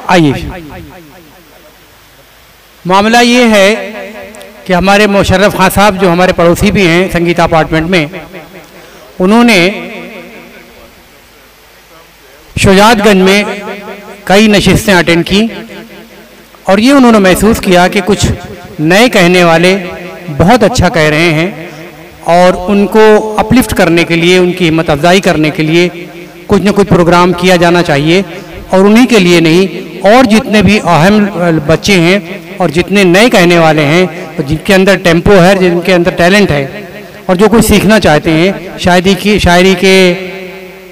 आइए, मामला ये है कि हमारे मुशर्रफ खान साहब जो हमारे पड़ोसी भी हैं संगीता अपार्टमेंट में, उन्होंने शुजातगंज में कई नशिस्तें अटेंड की और ये उन्होंने महसूस किया कि कुछ नए कहने वाले बहुत अच्छा कह रहे हैं और उनको अपलिफ्ट करने के लिए, उनकी हिम्मत अफजाई करने के लिए कुछ न कुछ प्रोग्राम किया जाना चाहिए। और उन्हीं के लिए नहीं, और जितने भी अहम बच्चे हैं और जितने नए कहने वाले हैं, जिनके अंदर टेम्पो है, जिनके अंदर टैलेंट है और जो कुछ सीखना चाहते हैं, शायरी के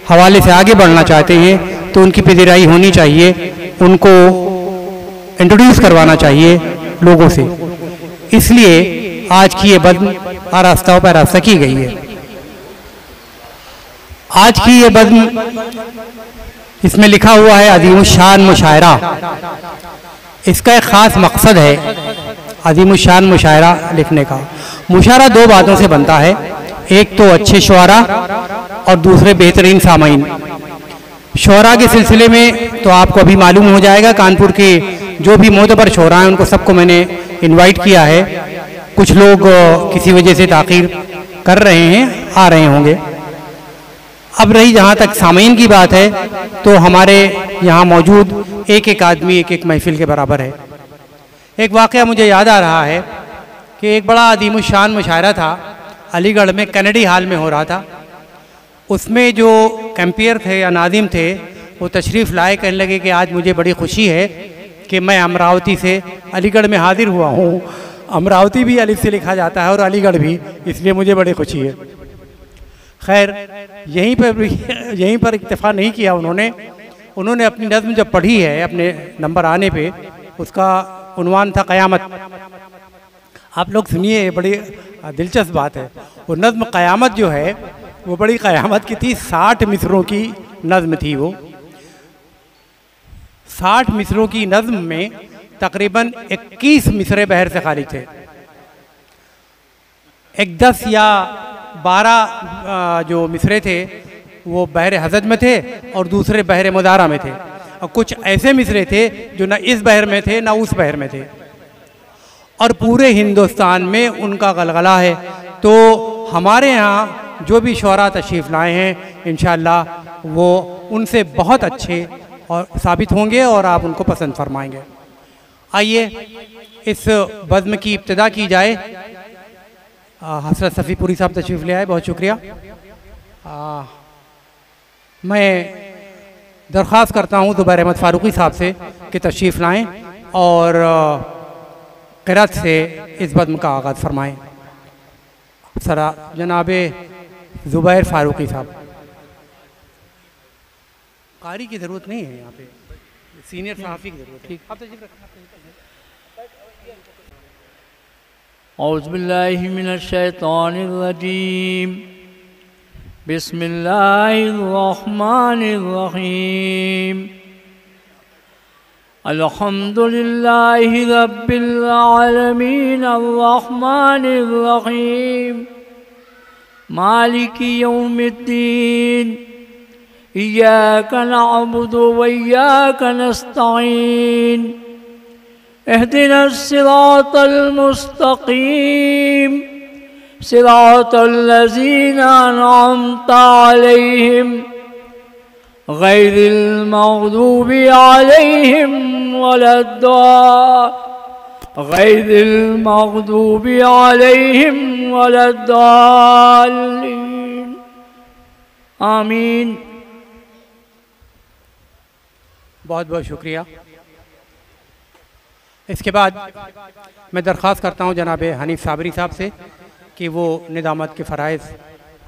हवाले से आगे बढ़ना चाहते हैं, तो उनकी पजीराई होनी चाहिए, उनको इंट्रोड्यूस करवाना चाहिए लोगों से। इसलिए आज की ये बज़्म आरास्ता पर आरास्ता की गई है। आज की ये बज़्म, इसमें लिखा हुआ है अज़ीमुश्शान मुशायरा। इसका एक ख़ास मकसद है अज़ीमुश्शान मुशायरा लिखने का। मुशायरा दो बातों से बनता है, एक तो अच्छे शुअरा और दूसरे बेहतरीन सामाईन। शुअरा के सिलसिले में तो आपको अभी मालूम हो जाएगा, कानपुर के जो भी मोतबर शुअरा हैं उनको सबको मैंने इनवाइट किया है। कुछ लोग किसी वजह से ताख़ीर कर रहे हैं, आ रहे होंगे। अब रही जहाँ तक सामीन की बात है, तो हमारे यहाँ मौजूद एक एक आदमी एक एक महफिल के बराबर है। एक वाक़या मुझे याद आ रहा है कि एक बड़ा अज़ीमुश्शान मुशायरा था, अलीगढ़ में कैनेडी हॉल में हो रहा था। उसमें जो कैंपियर थे या नाज़िम थे, वो तशरीफ़ लाए, कहने लगे कि आज मुझे बड़ी खुशी है कि मैं अमरावती से अलीगढ़ में हाजिर हुआ हूँ। अमरावती भी अलिफ से लिखा जाता है और अलीगढ़ भी, इसलिए मुझे बड़ी खुशी है। खैर, यहीं पर इक्तफ़ा नहीं किया उन्होंने अपनी नज़्म जब पढ़ी है अपने नंबर आने पे, उसका उन्वान था क़यामत। आप लोग सुनिए, बड़ी दिलचस्प बात है। वो नज़्म क़यामत जो है वो बड़ी क़यामत की थी। 60 मिसरों की नज़्म थी वो। 60 मिसरों की नज़्म में तकरीबन 21 मिसरे बहर से खाली थे। एक 10 या 12 जो मिसरे थे वो बहर हज़ज में थे और दूसरे बहर मुदारा में थे, और कुछ ऐसे मिसरे थे जो ना इस बहर में थे ना उस बहर में थे, और पूरे हिंदुस्तान में उनका गलगला है। तो हमारे यहाँ जो भी शुअरा तशरीफ़ लाए हैं, इंशाअल्लाह वो उनसे बहुत अच्छे और साबित होंगे और आप उनको पसंद फरमाएंगे। आइए इस बज़्म की इब्तिदा की जाए। हसरत सफ़ीपुरी साहब तशरीफ़ ले आए, बहुत शुक्रिया। मैं दरख्वास्त करता हूँ ज़ुबैर अहमद फ़ारूक़ी साहब से कि तशरीफ़ लाएँ और क़िरात से इस बज़्म का आगाज़ फरमाएँ। सरा जनाबे ज़ुबैर फ़ारूक़ी साहब। कारी की ज़रूरत नहीं है यहाँ पे, सीनियर सहाफ़ी की ज़रूरत है। ठीक, आप तशरीफ़ रखें। औज़ु बिल्लाहि मिनश शैतानिर रजीम, बिस्मिल्लाहिर रहमानिर रहीम। अल्हम्दुलिल्लाहि रब्बिल आलमीन, अर्रहमानिर रहीम, मालिकी यौमिद्दीन, इय्याका नअबुदु व इय्याका नस्तईन, इहदिनस सिरातल मुस्तकीम, सिरातल लज़ीना अनअमता अलैहिम, गैरिल मग़दूबि अलैहिम वलद्दाल्लीन। आमीन। बहुत बहुत शुक्रिया। इसके बाद मैं दरख्वास्त करता हूँ जनाब हनीफ साबरी साहब से कि वो निज़ामत के फ़राइज़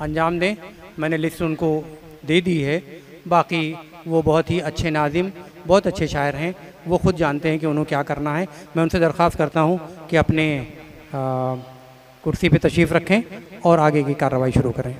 अंजाम दें। मैंने लिस्ट उनको दे दी है। बाकी वो बहुत ही अच्छे नाज़िम, बहुत अच्छे शायर हैं, वो ख़ुद जानते हैं कि उन्हें क्या करना है। मैं उनसे दरख्वास्त करता हूँ कि अपने कुर्सी पे तशरीफ़ रखें और आगे की कार्रवाई शुरू करें।